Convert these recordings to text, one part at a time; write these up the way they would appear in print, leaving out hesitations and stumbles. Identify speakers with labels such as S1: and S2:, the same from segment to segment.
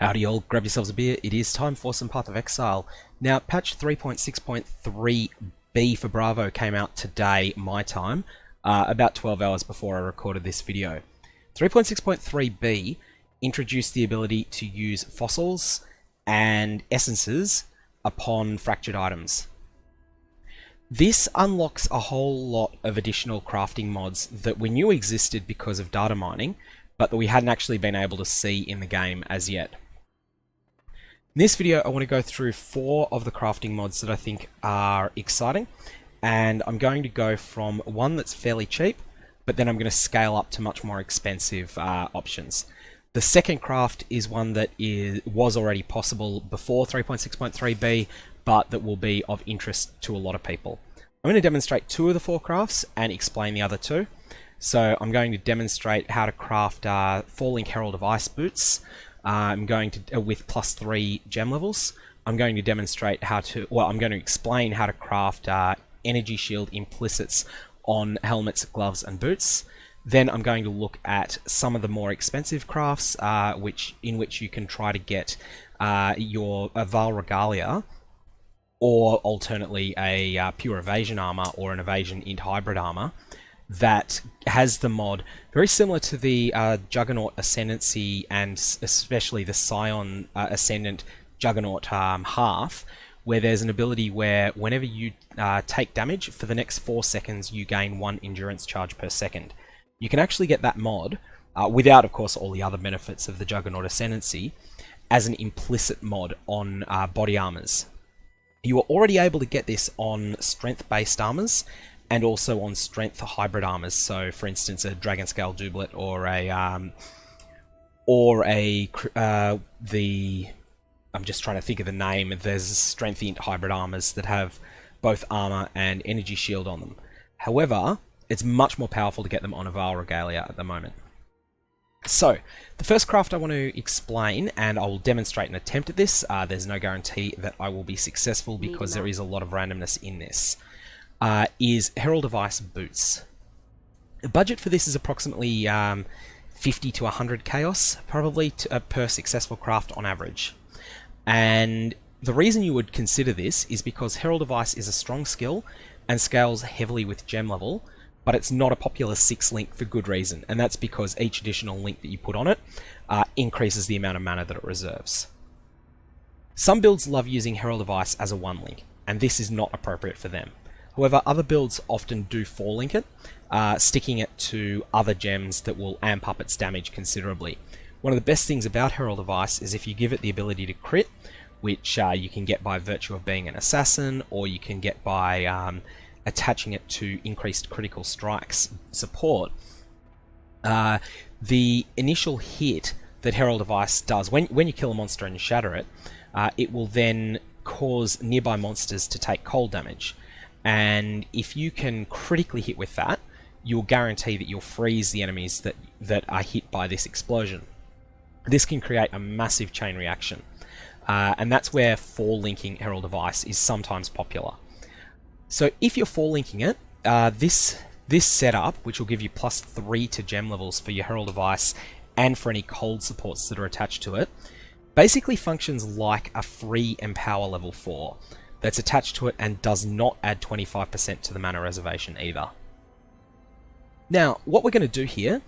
S1: Howdy all, grab yourselves a beer, it is time for some Path of Exile. Now, patch 3.6.3b for Bravo came out today, my time, about 12 hours before I recorded this video. 3.6.3b introduced the ability to use fossils and essences upon fractured items. This unlocks a whole lot of additional crafting mods that we knew existed because of data mining, but that we hadn't actually been able to see in the game as yet. In this video, I want to go through 4 of the crafting mods that I think are exciting, and I'm going to go from one that's fairly cheap, but then I'm going to scale up to much more expensive options. The second craft is one that was already possible before 3.6.3b, but that will be of interest to a lot of people. I'm going to demonstrate 2 of the 4 crafts and explain the other 2. So I'm going to demonstrate how to craft 4-link Herald of Ice boots. I'm going to with +3 gem levels. I'm going to demonstrate how to, I'm going to explain how to craft energy shield implicits on helmets, gloves, and boots. Then I'm going to look at some of the more expensive crafts, in which you can try to get your Vaal Regalia, or alternately a pure evasion armor or an evasion int hybrid armor that has the mod very similar to the Juggernaut Ascendancy and especially the Scion Ascendant Juggernaut half, where there's an ability where whenever you take damage for the next 4 seconds you gain 1 endurance charge per second. You can actually get that mod, without of course all the other benefits of the Juggernaut Ascendancy, as an implicit mod on body armors. You are already able to get this on strength based armors and also on strength hybrid armors. So, for instance, a Dragon Scale Doublet or I'm just trying to think of the name. There's strength int hybrid armors that have both armor and energy shield on them. However, it's much more powerful to get them on a Vaal Regalia at the moment. So, the first craft I want to explain, and I will demonstrate an attempt at this. There's no guarantee that I will be successful because there is a lot of randomness in this. Is Herald of Ice boots. The budget for this is approximately 50 to 100 chaos, probably per successful craft on average. And the reason you would consider this is because Herald of Ice is a strong skill and scales heavily with gem level, but it's not a popular 6-link for good reason, and that's because each additional link that you put on it increases the amount of mana that it reserves. Some builds love using Herald of Ice as a 1-link, and this is not appropriate for them. However, other builds often do 4-link it, sticking it to other gems that will amp up its damage considerably. One of the best things about Herald of Ice is if you give it the ability to crit, which you can get by virtue of being an assassin, or you can get by attaching it to increased critical strikes support. The initial hit that Herald of Ice does, when you kill a monster and you shatter it, it will then cause nearby monsters to take cold damage. And if you can critically hit with that, you'll guarantee that you'll freeze the enemies that are hit by this explosion. This can create a massive chain reaction, and that's where 4-linking Herald of Ice is sometimes popular. So if you're 4-linking it, this setup, which will give you +3 to gem levels for your Herald of Ice and for any cold supports that are attached to it, basically functions like a free Empower level 4 that's attached to it and does not add 25% to the mana reservation either. Now, what we're going to do here,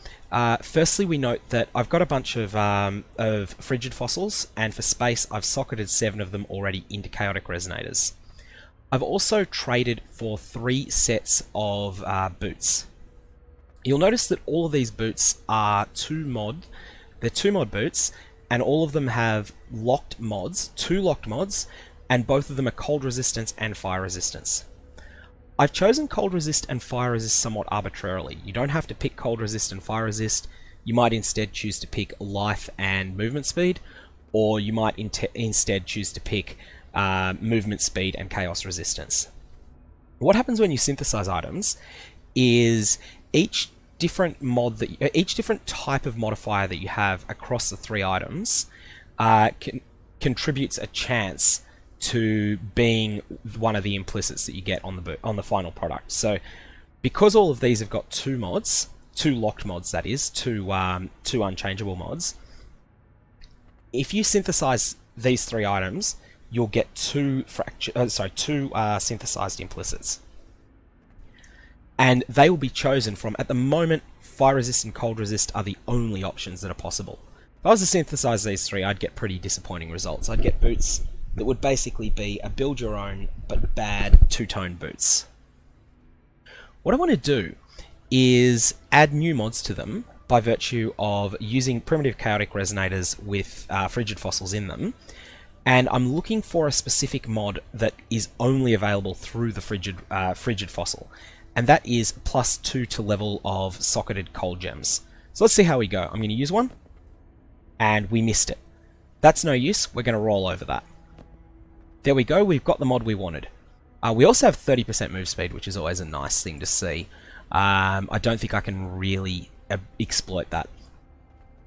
S1: firstly we note that I've got a bunch of frigid fossils, and for space I've socketed 7 of them already into chaotic resonators. I've also traded for 3 sets of boots. You'll notice that all of these boots are 2 mod boots, and all of them have locked mods, 2 locked mods, and both of them are cold resistance and fire resistance. I've chosen cold resist and fire resist somewhat arbitrarily. You don't have to pick cold resist and fire resist. You might instead choose to pick life and movement speed, or you might instead choose to pick movement speed and chaos resistance. What happens when you synthesize items is each different type of modifier that you have across the 3 items contributes a chance to being one of the implicits that you get on the final product. So because all of these have got 2 mods, 2 locked mods, that is, two unchangeable mods, if you synthesize these 3 items, you'll get 2 synthesized implicits. And they will be chosen from, at the moment, fire resist and cold resist are the only options that are possible. If I was to synthesize these 3, I'd get pretty disappointing results. I'd get boots that would basically be a build your own but bad 2-tone boots. What I want to do is add new mods to them by virtue of using primitive chaotic resonators with frigid fossils in them, and I'm looking for a specific mod that is only available through the frigid fossil, and that is +2 to level of socketed cold gems. So let's see how we go. I'm going to use one, and we missed it. That's no use, we're going to roll over that. There we go, we've got the mod we wanted. We also have 30% move speed, which is always a nice thing to see. I don't think I can really exploit that.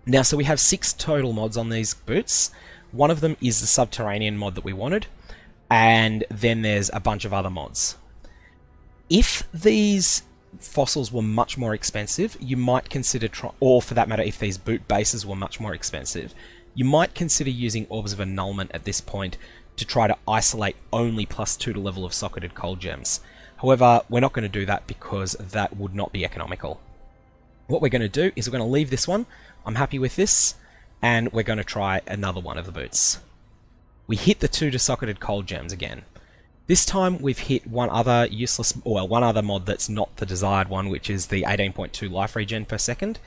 S1: Now, so we have 6 total mods on these boots. One of them is the subterranean mod that we wanted, and then there's a bunch of other mods. If these fossils were much more expensive, you might consider, or for that matter, if these boot bases were much more expensive, you might consider using Orbs of Annulment at this point to try to isolate only +2 to level of socketed cold gems. However, we're not going to do that because that would not be economical. What we're going to do is we're going to leave this one. I'm happy with this, and we're going to try another one of the boots. We hit the 2 to socketed cold gems again. This time we've hit one other one other mod that's not the desired one, which is the 18.2 life regen per second.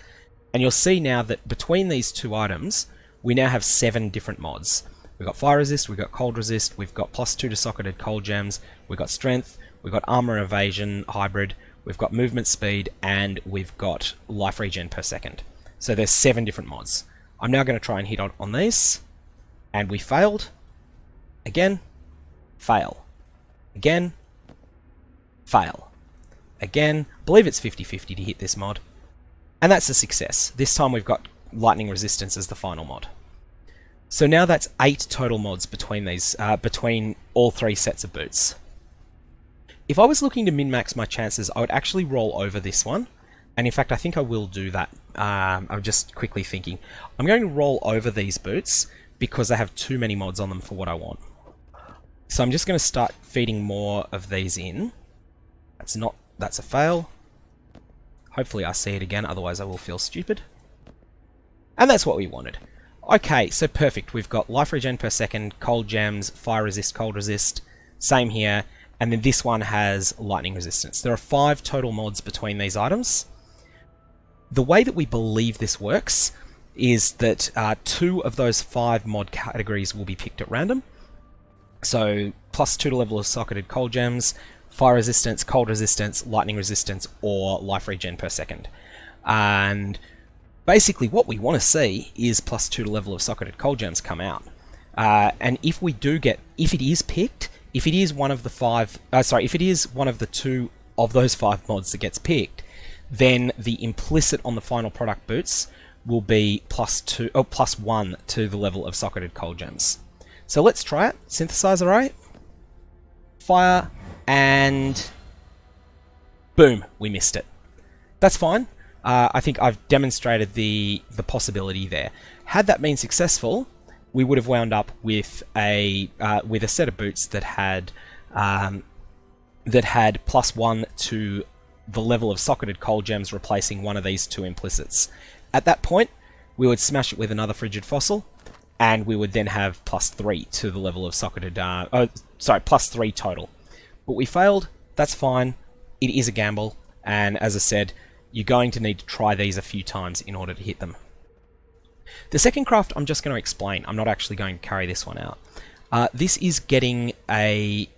S1: And you'll see now that between these 2 items, we now have 7 different mods. We've got fire resist, we've got cold resist, we've got +2 to socketed cold gems, we've got strength, we've got armor evasion hybrid, we've got movement speed, and we've got life regen per second. So there's 7 different mods. I'm now going to try and hit on these, and we failed. Again, fail. Again, fail. Again, believe it's 50-50 to hit this mod. And that's a success. This time we've got lightning resistance as the final mod. So now that's 8 total mods between these, between all 3 sets of boots. If I was looking to min-max my chances, I would actually roll over this one. And in fact, I think I will do that. I'm just quickly thinking. I'm going to roll over these boots because they have too many mods on them for what I want. So I'm just going to start feeding more of these in. That's a fail. Hopefully I see it again, otherwise I will feel stupid. And that's what we wanted. Okay, so perfect. We've got life regen per second, cold gems, fire resist, cold resist. Same here. And then this one has lightning resistance. There are 5 total mods between these items. The way that we believe this works is that 2 of those 5 mod categories will be picked at random. So +2 to level of socketed cold gems, fire resistance, cold resistance, lightning resistance, or life regen per second. And basically what we want to see is +2 to level of socketed cold gems come out. And if we do get, if it is picked, if it is one of the 5, if it is one of the 2 of those 5 mods that gets picked, then the implicit on the final product boots will be +1 to the level of socketed cold gems. So let's try it. Synthesize array, fire, and boom, we missed it. That's fine. I think I've demonstrated the possibility there. Had that been successful, we would have wound up with a set of boots that had +1 to the level of socketed cold gems, replacing one of these 2 implicits. At that point, we would smash it with another frigid fossil, and we would then have +3 to the level of socketed, +3 total. But we failed, that's fine, it is a gamble, and as I said, you're going to need to try these a few times in order to hit them. The second craft I'm just going to explain, I'm not actually going to carry this one out. This is getting a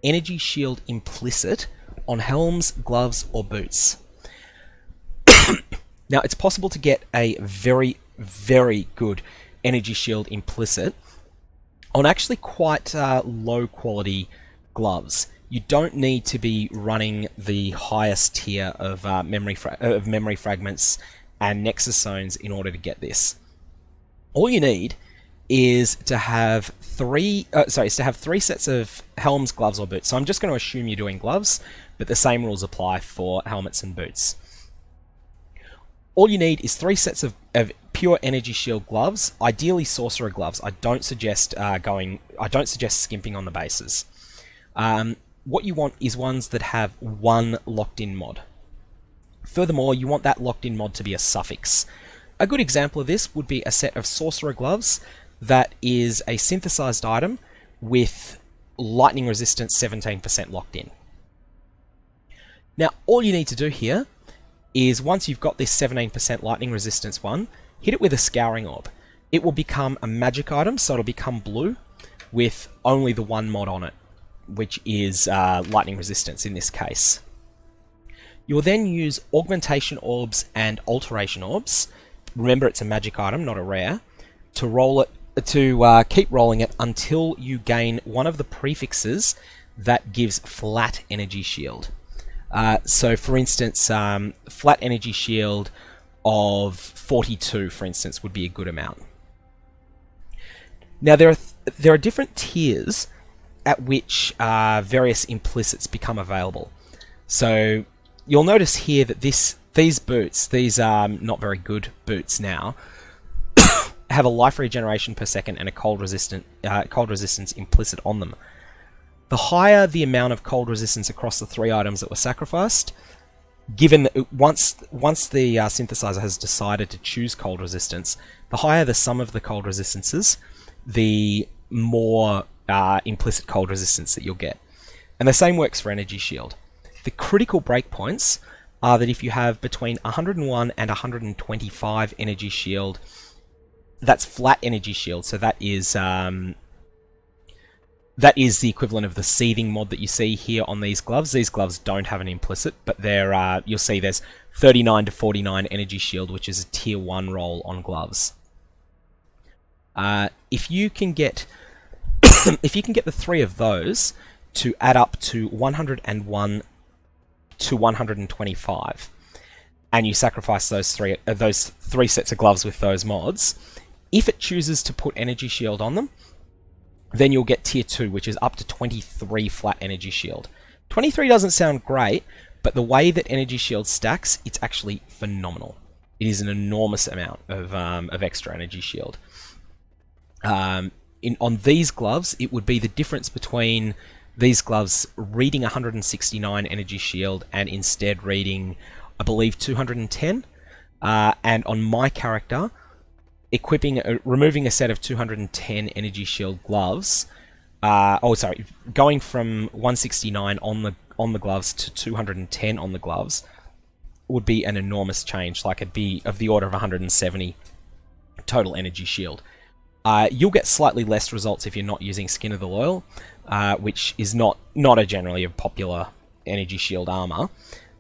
S1: energy shield implicit on helms, gloves, or boots. Now, it's possible to get a very, very good energy shield implicit on actually quite low quality gloves. You don't need to be running the highest tier of memory fragments and nexus zones in order to get this. All you need is to have 3 sets of helms, gloves, or boots. So I'm just going to assume you're doing gloves, but the same rules apply for helmets and boots. All you need is 3 sets of pure energy shield gloves, ideally sorcerer gloves. I don't suggest skimping on the bases. What you want is ones that have one locked-in mod. Furthermore, you want that locked-in mod to be a suffix. A good example of this would be a set of sorcerer gloves that is a synthesized item with lightning resistance 17% locked in. Now, all you need to do here is once you've got this 17% lightning resistance one, hit it with a scouring orb. It will become a magic item, so it'll become blue with only the one mod on it, which is lightning resistance in this case. You will then use augmentation orbs and alteration orbs. Remember, it's a magic item, not a rare. To roll it, to keep rolling it until you gain one of the prefixes that gives flat energy shield. So, for instance, flat energy shield of 42, for instance, would be a good amount. Now, there are different tiers at which various implicits become available. So, you'll notice here that these boots, these not very good boots now, have a life regeneration per second and a cold resistance implicit on them. The higher the amount of cold resistance across the 3 items that were sacrificed, given that once the synthesizer has decided to choose cold resistance, the higher the sum of the cold resistances, the more implicit cold resistance that you'll get. And the same works for energy shield. The critical breakpoints are that if you have between 101 and 125 energy shield, that's flat energy shield, so that is the equivalent of the seething mod that you see here on these gloves. These gloves don't have an implicit, but you'll see there's 39 to 49 energy shield, which is a tier 1 roll on gloves. If you can get the 3 of those to add up to 101 to 125, and you sacrifice those three sets of gloves with those mods, if it chooses to put energy shield on them, then you'll get tier 2, which is up to 23 flat energy shield. 23 doesn't sound great, but the way that energy shield stacks, it's actually phenomenal. It is an enormous amount of extra energy shield. On these gloves, it would be the difference between these gloves reading 169 energy shield and instead reading, I believe, 210. And on my character, removing a set of 210 energy shield gloves, going from 169 on the gloves to 210 on the gloves would be an enormous change. Like, it'd be of the order of 170 total energy shield. You'll get slightly less results if you're not using Skin of the Loyal, which is not a generally a popular energy shield armor.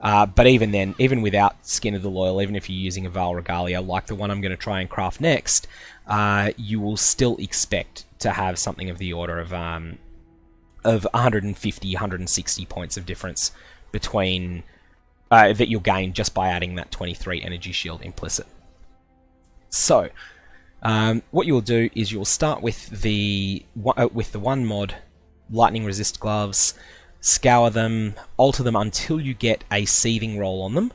S1: But even then, even without Skin of the Loyal, even if you're using a Vaal Regalia like the one I'm going to try and craft next, you will still expect to have something of the order of 150, 160 points of difference between that you'll gain just by adding that 23 energy shield implicit. So, what you will do is you will start with the one mod, lightning resist gloves. Scour them, alter them until you get a seething roll on them,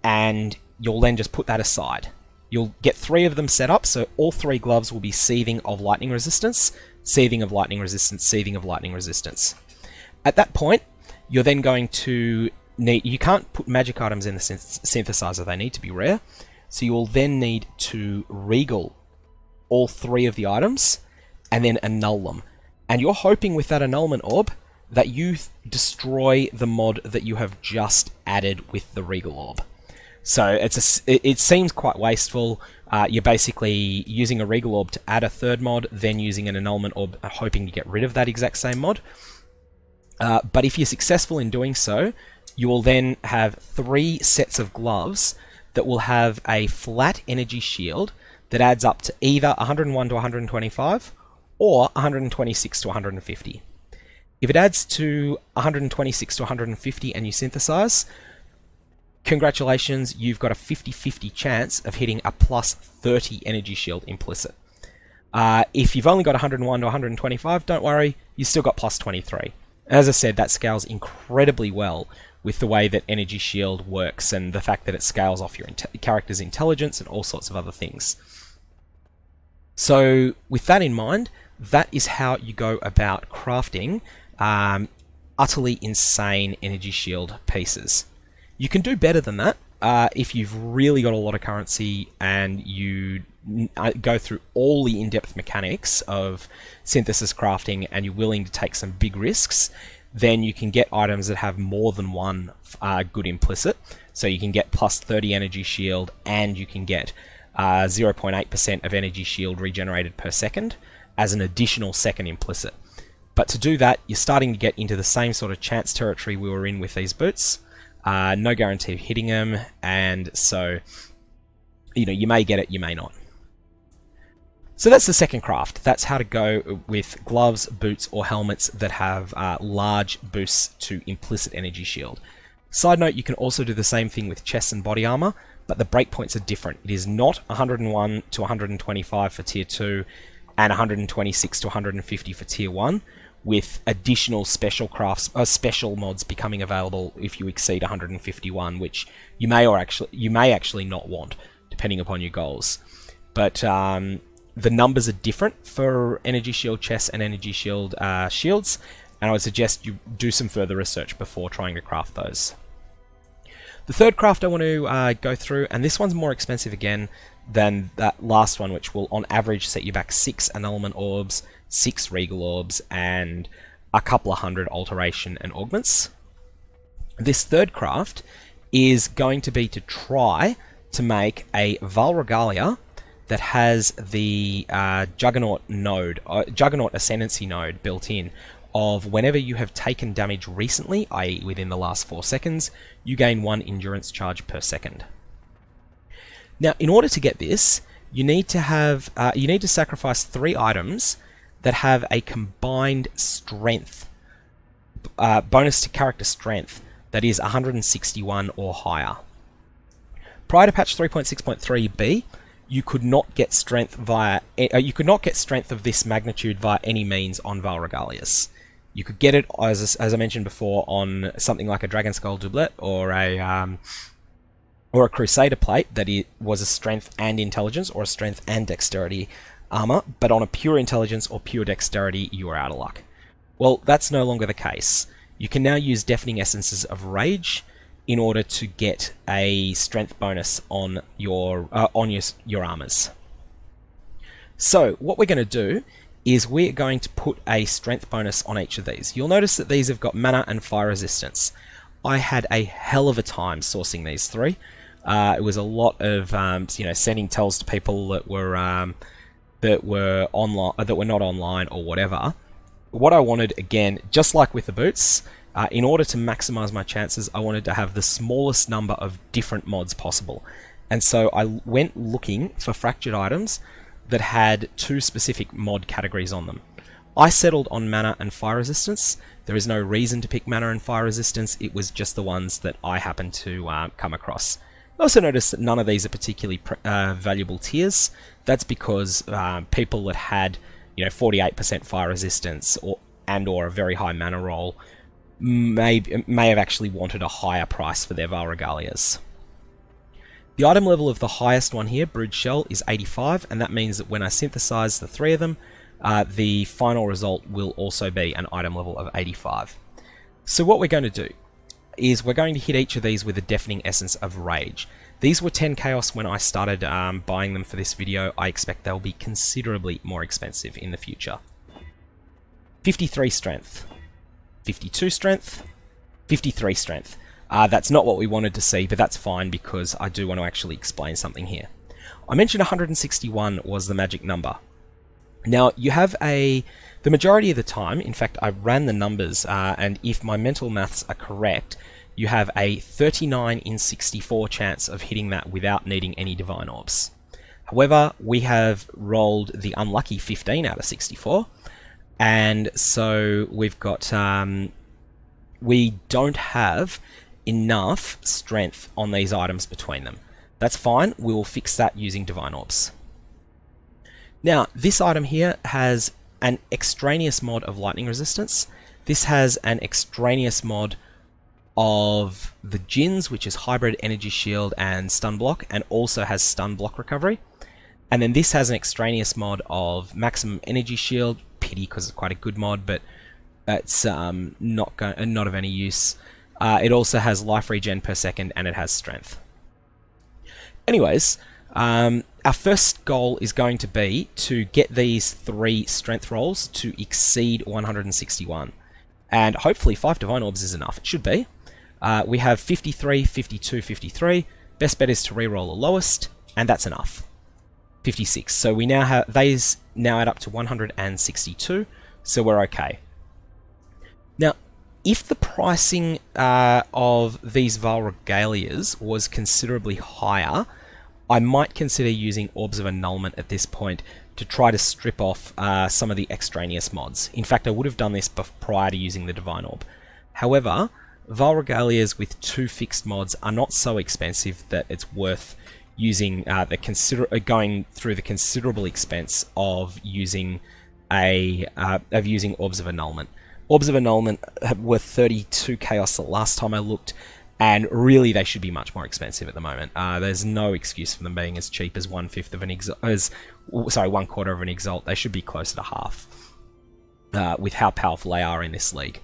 S1: and you'll then just put that aside. You'll get 3 of them set up, so all 3 gloves will be seething of lightning resistance, seething of lightning resistance, seething of lightning resistance. At that point, you're then going to need... You can't put magic items in the synthesizer, they need to be rare, so you will then need to regal all 3 of the items, and then annul them. And you're hoping with that annulment orb that you destroy the mod that you have just added with the regal orb. So it seems quite wasteful. You're basically using a regal orb to add a 3rd mod, then using an annulment orb, hoping to get rid of that exact same mod. But if you're successful in doing so, you will then have 3 sets of gloves that will have a flat energy shield that adds up to either 101 to 125 or 126 to 150. If it adds to 126 to 150 and you synthesize, congratulations, you've got a 50-50 chance of hitting a plus 30 energy shield implicit. If you've only got 101 to 125, don't worry, you've still got plus 23. As I said, that scales incredibly well with the way that Energy Shield works and the fact that it scales off your character's intelligence and all sorts of other things. So with that in mind, that is how you go about crafting utterly insane Energy Shield pieces. You can do better than that if you've really got a lot of currency and you go through all the in-depth mechanics of synthesis crafting and you're willing to take some big risks. Then you can get items that have more than one good implicit. So you can get plus 30 Energy Shield and you can get 0.8% of Energy Shield regenerated per second as an additional second implicit. But to do that, you're starting to get into the same sort of chance territory we were in with these boots. No guarantee of hitting them, and so you may get it, you may not. So that's the second craft. That's how to go with gloves, boots, or helmets that have large boosts to implicit Energy Shield. Side note, you can also do the same thing with chests and body armor, but the breakpoints are different. It is not 101 to 125 for tier 2 and 126 to 150 for tier 1, with additional special crafts, special mods becoming available if you exceed 151, which you may actually not want, depending upon your goals. But the numbers are different for Energy Shield chests and Energy Shield shields, and I would suggest you do some further research before trying to craft those. The third craft I want to go through, and this one's more expensive again than that last one, which will on average set you back 6 annulment orbs, 6 regal orbs, and a couple of hundred alteration and augments. This third craft is going to be to try to make a Vaal Regalia that has the Juggernaut node, Juggernaut Ascendancy node built in, of whenever you have taken damage recently, i.e. within the last 4 seconds, you gain 1 endurance charge per second. Now, in order to get this, you need to sacrifice 3 items that have a combined strength bonus to character strength that is 161 or higher. Prior to patch 3.6.3b, you could not get strength of this magnitude via any means on Vaal Regalias. You could get it, as I mentioned before, on something like a Dragon Skull doublet or a Crusader plate that was a strength and intelligence, or a strength and dexterity armor, but on a pure intelligence or pure dexterity, you are out of luck. Well, that's no longer the case. You can now use Deafening Essences of Rage in order to get a strength bonus on your armors. So what we're going to do is we're going to put a strength bonus on each of these. You'll notice that these have got mana and fire resistance. I had a hell of a time sourcing these 3. It was a lot of sending tells to people that were online, that were not online or whatever. What I wanted, again, just like with the boots, in order to maximize my chances, I wanted to have the smallest number of different mods possible. And so I went looking for fractured items that had 2 specific mod categories on them. I settled on mana and fire resistance. There is no reason to pick mana and fire resistance. It was just the ones that I happened to come across. I also noticed that none of these are particularly valuable tiers. That's because people that had 48% fire resistance or a very high mana roll may have actually wanted a higher price for their Vaal Regalias. The item level of the highest one here, Brood Shell, is 85, and that means that when I synthesize the 3 of them, the final result will also be an item level of 85. So what we're going to do is we're going to hit each of these with a Deafening Essence of Rage. These were 10 chaos when I started buying them for this video. I expect they'll be considerably more expensive in the future. 53 strength, 52 strength, 53 strength. That's not what we wanted to see, but that's fine because I do want to actually explain something here. I mentioned 161 was the magic number. Now, you have the majority of the time, in fact, I ran the numbers, and if my mental maths are correct, you have a 39 in 64 chance of hitting that without needing any Divine Orbs. However, we have rolled the unlucky 15 out of 64, and so we've got, we don't have enough strength on these items between them. That's fine, we will fix that using Divine Orbs. Now, this item here has an extraneous mod of lightning resistance. This has an extraneous mod of the Djinns, which is hybrid energy shield and stun block, and also has stun block recovery. And then this has an extraneous mod of maximum energy shield. Pity, because it's quite a good mod, but it's not of any use. It also has life regen per second, and it has strength. Anyways, our first goal is going to be to get these 3 strength rolls to exceed 161. And hopefully 5 Divine Orbs is enough. It should be. We have 53, 52, 53. Best bet is to reroll the lowest, and that's enough. 56. So we now have these now add up to 162, so we're okay. Now, if the pricing of these Vaal Regalias was considerably higher, I might consider using Orbs of Annulment at this point to try to strip off some of the extraneous mods. In fact, I would have done this prior to using the Divine Orb. However, Vaal Regalias with 2 fixed mods are not so expensive that it's worth using going through the considerable expense of using Orbs of Annulment. Orbs of Annulment were 32 chaos the last time I looked, and really they should be much more expensive at the moment. There's no excuse for them being as cheap as 1/5 of an one quarter of an exalt. They should be closer to half with how powerful they are in this league.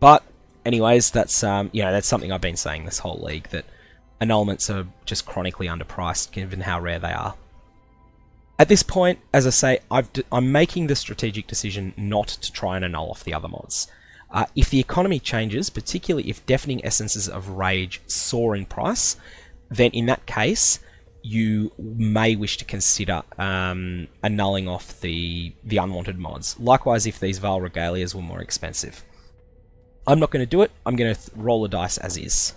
S1: But anyways, that's that's something I've been saying this whole league, that annulments are just chronically underpriced given how rare they are. At this point, as I say, I'm making the strategic decision not to try and annul off the other mods. If the economy changes, particularly if Deafening Essences of Rage soar in price, then in that case, you may wish to consider annulling off the unwanted mods. Likewise, if these Vaal Regalias were more expensive. I'm not going to do it. I'm going to roll the dice as is.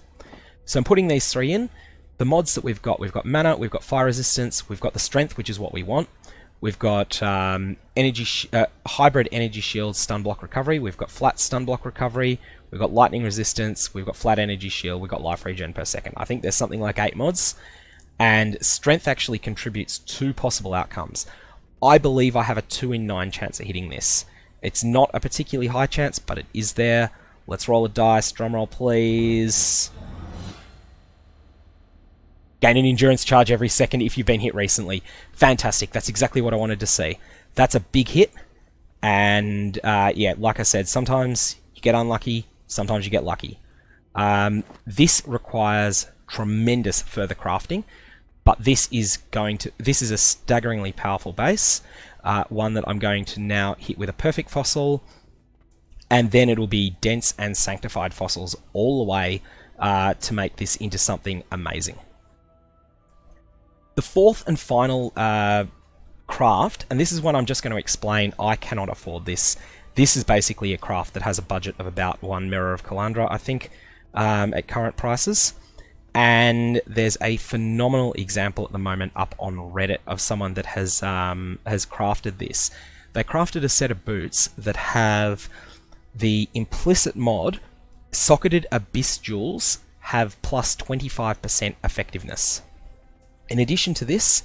S1: So I'm putting these 3 in. The mods that we've got mana, we've got fire resistance, we've got the strength, which is what we want. We've got hybrid energy shield, stun block recovery. We've got flat stun block recovery. We've got lightning resistance. We've got flat energy shield. We've got life regen per second. I think there's something like 8 mods. And strength actually contributes 2 possible outcomes. I believe I have a 2 in 9 chance of hitting this. It's not a particularly high chance, but it is there. Let's roll a dice. Drumroll, please. Gain an endurance charge every second if you've been hit recently. Fantastic. That's exactly what I wanted to see. That's a big hit. And yeah, like I said, sometimes you get unlucky, sometimes you get lucky. This requires tremendous further crafting, but this is a staggeringly powerful base. One that I'm going to now hit with a perfect fossil, and then it'll be dense and sanctified fossils all the way to make this into something amazing. The 4th and final craft, and this is one I'm just going to explain. I cannot afford this. This is basically a craft that has a budget of about 1 Mirror of Kalandra, I think, at current prices. And there's a phenomenal example at the moment up on Reddit of someone that has crafted this. They crafted a set of boots that have the implicit mod, socketed Abyss jewels have plus 25% effectiveness. In addition to this,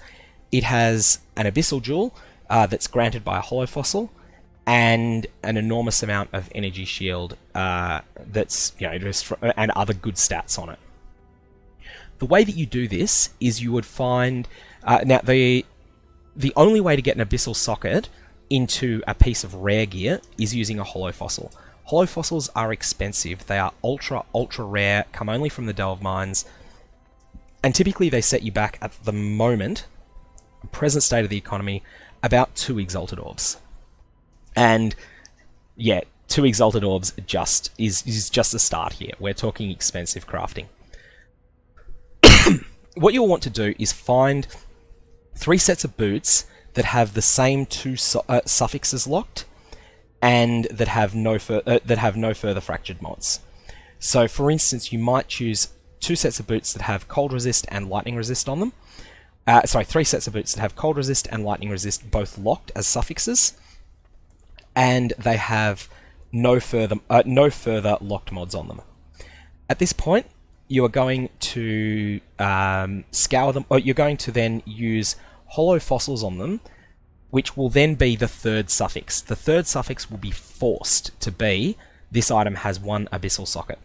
S1: it has an Abyssal jewel that's granted by a hollow fossil, and an enormous amount of energy shield that's and other good stats on it. The way that you do this is you would find now the only way to get an Abyssal Socket into a piece of rare gear is using a hollow fossil. Hollow fossils are expensive. They are ultra rare, come only from the Delve Mines. And typically they set you back at the moment, present state of the economy, about 2 Exalted Orbs. And yeah, 2 Exalted Orbs is just the start here. We're talking expensive crafting. What you'll want to do is find 3 sets of boots that have the same 2 suffixes locked, and that have no further fractured mods. So for instance, you might choose 2 sets of boots that have cold resist and lightning resist on them. 3 sets of boots that have cold resist and lightning resist both locked as suffixes, and they have no further locked mods on them. At this point, you are going to scour them, or you're going to then use hollow fossils on them, which will then be the 3rd suffix. The 3rd suffix will be forced to be, this item has 1 Abyssal Socket.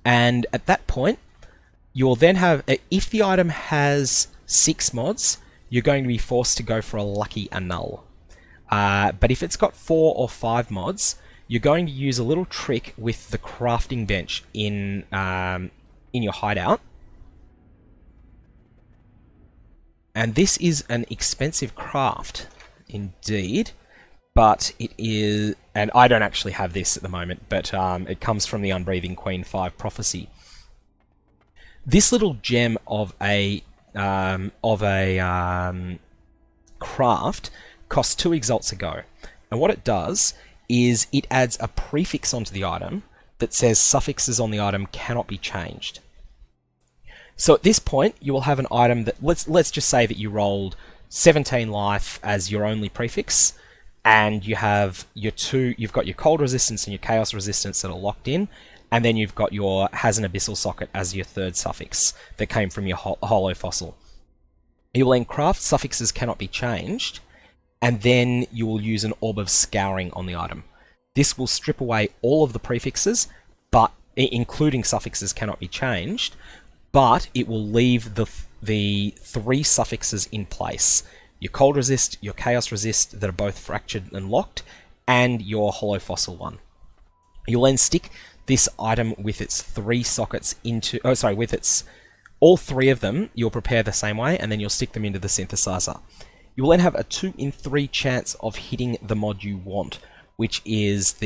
S1: And at that point, you'll then have, if the item has 6 mods, you're going to be forced to go for a lucky annul. But if it's got 4 or 5 mods, you're going to use a little trick with the crafting bench in your hideout. And this is an expensive craft, indeed, but it is, and I don't actually have this at the moment, but it comes from the Unbreathing Queen 5 prophecy. This little gem of a craft costs 2 exalts a go, and what it does is it adds a prefix onto the item that says suffixes on the item cannot be changed. So at this point, you will have an item that, let's just say that you rolled 17 life as your only prefix, and you have you've got your cold resistance and your chaos resistance that are locked in, and then you've got your has an abyssal socket as your 3rd suffix that came from your hollow fossil. You will then craft suffixes cannot be changed, and then you will use an orb of scouring on the item. This will strip away all of the prefixes, but including suffixes cannot be changed, but it will leave the 3 suffixes in place. Your cold resist, your chaos resist that are both fractured and locked, and your hollow fossil one. You'll then stick this item with its 3 sockets into, all 3 of them you'll prepare the same way, and then you'll stick them into the synthesizer. You will then have a 2 in 3 chance of hitting the mod you want, which is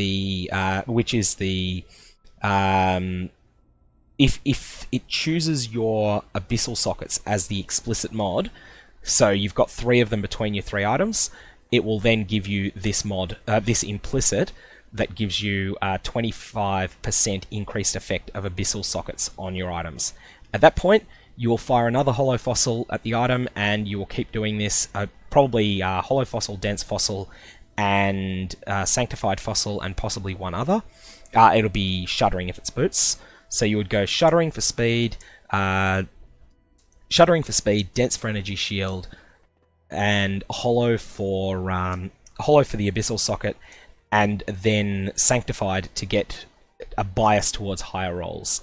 S1: if it chooses your abyssal sockets as the explicit mod, so you've got 3 of them between your 3 items, it will then give you this mod, this implicit, that gives you a 25% increased effect of abyssal sockets on your items. At that point, you will fire another hollow fossil at the item, and you will keep doing this, probably hollow fossil, dense fossil, and sanctified fossil, and possibly one other. It'll be shuddering if it's boots. So you would go shuddering for speed, dense for energy shield, and hollow for the abyssal socket, and then sanctified to get a bias towards higher rolls.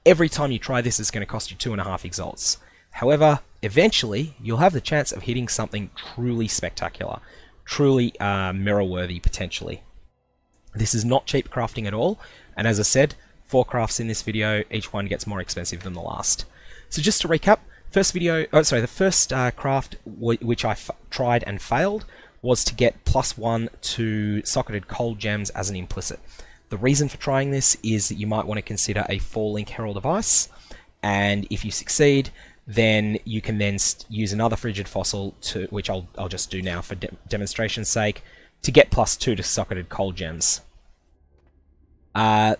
S1: Every time you try this, it's going to cost you 2.5 exalts. However, eventually, you'll have the chance of hitting something truly spectacular, truly mirror-worthy, potentially. This is not cheap crafting at all, and as I said, 4 crafts in this video, each one gets more expensive than the last. So just to recap, the first craft which I tried and failed was to get +1 to socketed cold gems as an implicit. The reason for trying this is that you might want to consider a 4-link Herald of Ice, and if you succeed, then you can then use another frigid fossil, which I'll just do now for demonstration's sake, to get +2 to socketed cold gems.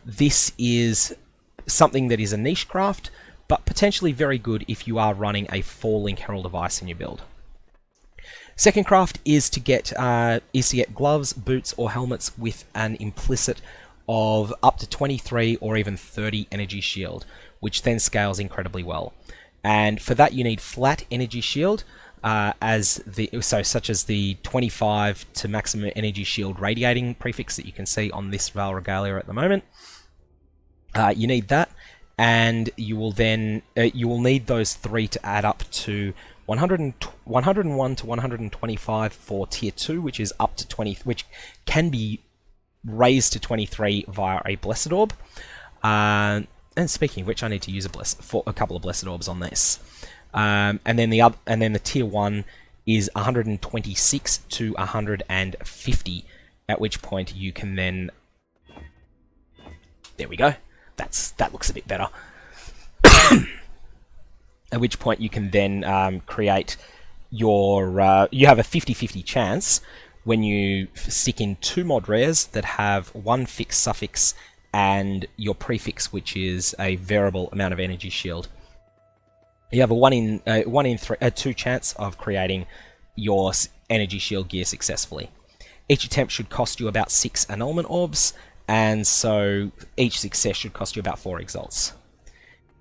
S1: This is something that is a niche craft, but potentially very good if you are running a 4-link Herald of Ice in your build. Second craft is to get gloves, boots, or helmets with an implicit of up to 23 or even 30 energy shield, which then scales incredibly well. And for that, you need flat energy shield, such as the 25 to maximum energy shield radiating prefix that you can see on this Vaal Regalia at the moment. You need that, and you will then need those 3 to add up to 101 to 125 for tier 2, which is up to 20, which can be raised to 23 via a blessed orb. And speaking of which, I need to use a couple of blessed orbs on this. And then the tier 1 is 126 to 150, at which point you can then, there we go. That looks a bit better. At which point you can then create your, you have a 50-50 chance when you stick in 2 mod rares that have 1 fixed suffix and your prefix, which is a variable amount of energy shield. You have a 1 in 2 chance of creating your energy shield gear successfully. Each attempt should cost you about 6 annulment orbs, and so each success should cost you about 4 exalts.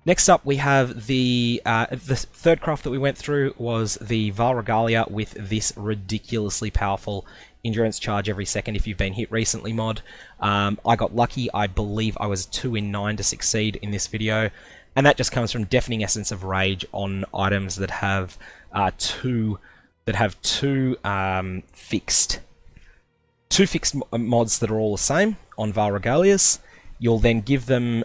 S1: Next up, we have the third craft that we went through was the Vaal Regalia with this ridiculously powerful endurance charge every second if you've been hit recently mod. I got lucky. I believe I was 2 in 9 to succeed in this video, and that just comes from Deafening Essence of Rage on items that have two fixed mods that are all the same on Vaal Regalias. You'll then give them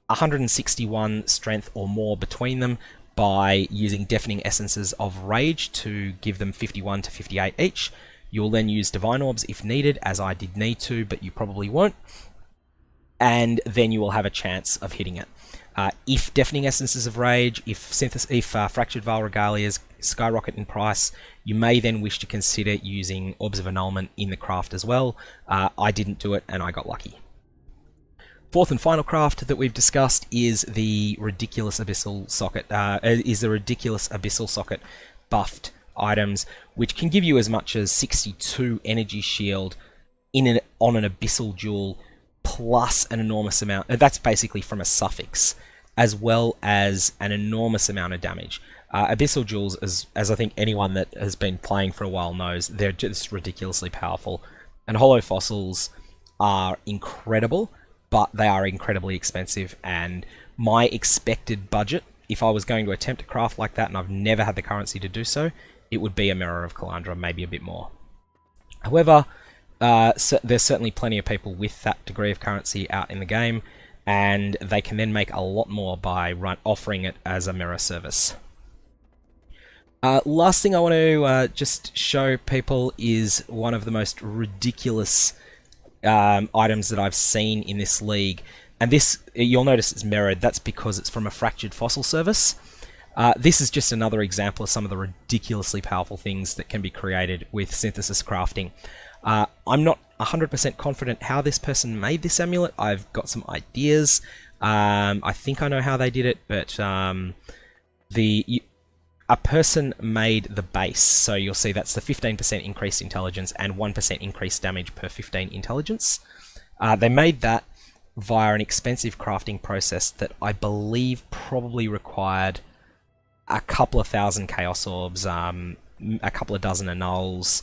S1: 161 strength or more between them by using Deafening Essences of Rage to give them 51 to 58 each. You'll then use Divine Orbs if needed, as I did need to, but you probably won't. And then you will have a chance of hitting it. If Deafening Essences of Rage, if Fractured Vaal Regalias skyrocket in price, you may then wish to consider using Orbs of Annulment in the craft as well. I didn't do it, and I got lucky. Fourth and final craft that we've discussed is the ridiculous Abyssal Socket. Abyssal Socket buffed items, which can give you as much as 62 energy shield on an Abyssal Jewel, plus an enormous amount. That's basically from a suffix, as well as an enormous amount of damage. Abyssal Jewels, as I think anyone that has been playing for a while knows, they're just ridiculously powerful. And Hollow Fossils are incredible, but they are incredibly expensive, and my expected budget, if I was going to attempt a craft like that and I've never had the currency to do so, it would be a Mirror of Kalandra, maybe a bit more. However, there's certainly plenty of people with that degree of currency out in the game, and they can then make a lot more by offering it as a mirror service. Last thing I want to just show people is one of the most ridiculous items that I've seen in this league, and this, you'll notice it's mirrored. That's because it's from a Fractured Fossil service. This is just another example of some of the ridiculously powerful things that can be created with synthesis crafting. I'm not 100% confident how this person made this amulet. I've got some ideas. I think I know how they did it, but a person made the base, so you'll see that's the 15% increased intelligence and 1% increased damage per 15 intelligence. They made that via an expensive crafting process that I believe probably required a couple of thousand Chaos Orbs, a couple of dozen annuls,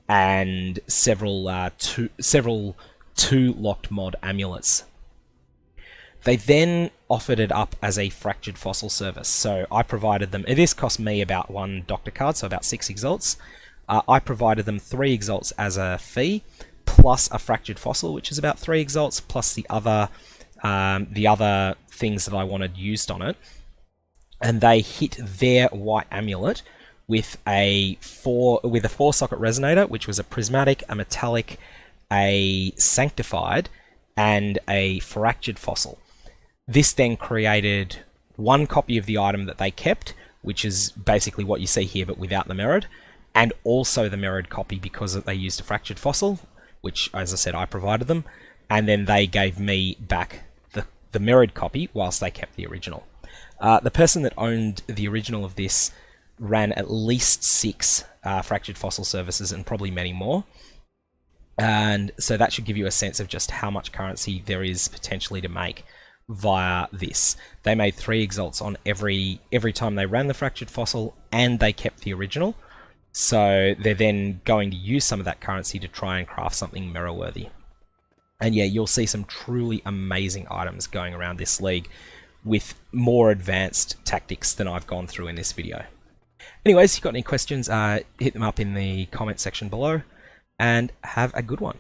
S1: and several two locked mod amulets. They then offered it up as a Fractured Fossil service, so I provided them. This cost me about 1 Doctor card, so about 6 exalts. I provided them 3 exalts as a fee, plus a Fractured Fossil, which is about 3 exalts, plus the other things that I wanted used on it. And they hit their white amulet with a 4-socket resonator, which was a prismatic, a metallic, a sanctified, and a fractured fossil. This then created 1 copy of the item that they kept, which is basically what you see here but without the mirrored, and also the mirrored copy because they used a fractured fossil, which, as I said, I provided them, and then they gave me back the mirrored copy whilst they kept the original. The person that owned the original of this ran at least 6 fractured fossil services and probably many more. And so that should give you a sense of just how much currency there is potentially to make via this. They made 3 exalts on every time they ran the fractured fossil, and they kept the original. So they're then going to use some of that currency to try and craft something mirror worthy. And yeah, you'll see some truly amazing items going around this league with more advanced tactics than I've gone through in this video. Anyways, if you've got any questions, hit them up in the comment section below, and have a good one.